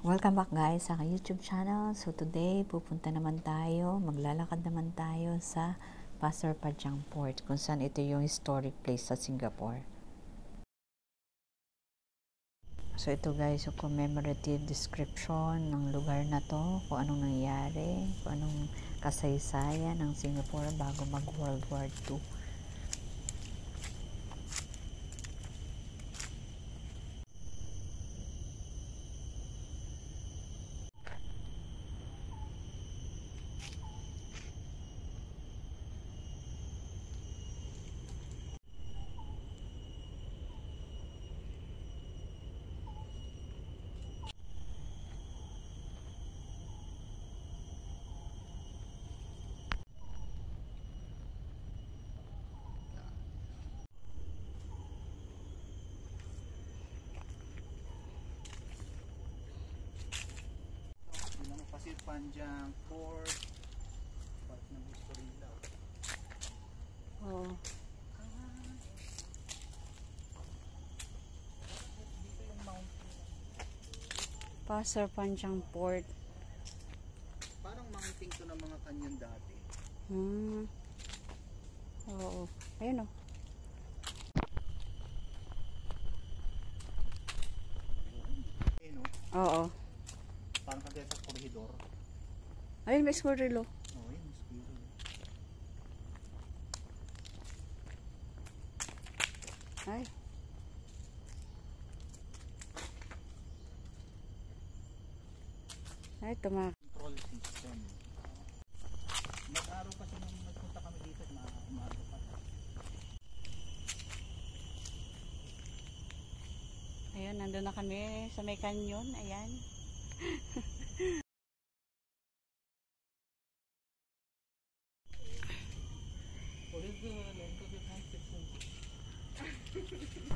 Welcome back guys sa aking YouTube channel. So today, pupunta naman tayo, maglalakad naman tayo sa Pasir Panjang Port, kung saan ito yung historic place sa Singapore. So ito guys, yung commemorative description ng lugar na to, kung anong nangyari, kung anong kasaysayan ng Singapore bago mag World War II. Pasir Panjang Port, part ng history daw. Oh. Dito yung mountain. Pasir Panjang Port. Parang mountain to ng mga kanyon dati. Oo. Ayun o. Ayun o, Oo. parang kagaya sa koridor. Ayun, may squirrel o. Oh, yun, squirrel. Ay. Ay, tumak. Control system. Mag-araw kasi nung nagpunta kami dito, umaga pa. Ayun, nandun na kami sa may canyon. Ayan.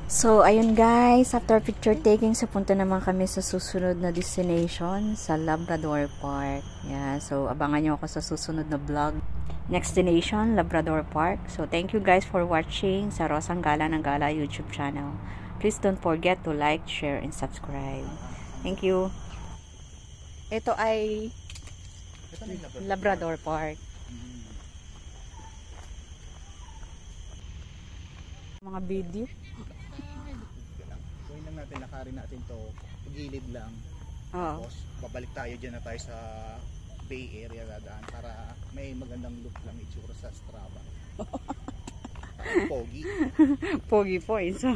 So, ayun guys, after picture taking, so punta naman kami sa susunod na destination, sa Labrador Park. Yeah, so abangan nyo ako sa susunod na vlog. Next destination, Labrador Park. So, thank you guys for watching sa Rosang Gala ng Gala YouTube channel. Please don't forget to like, share, and subscribe. Thank you. Ito ay Ito na yung Labrador Park. Mga video. Gawin lang natin, lakarin natin to, pagilid lang. Oo. Tapos, babalik tayo dyan na tayo sa Bay Area dadaan para may magandang look lang itsura sa Strava. Parang pogi. Pogi points. So,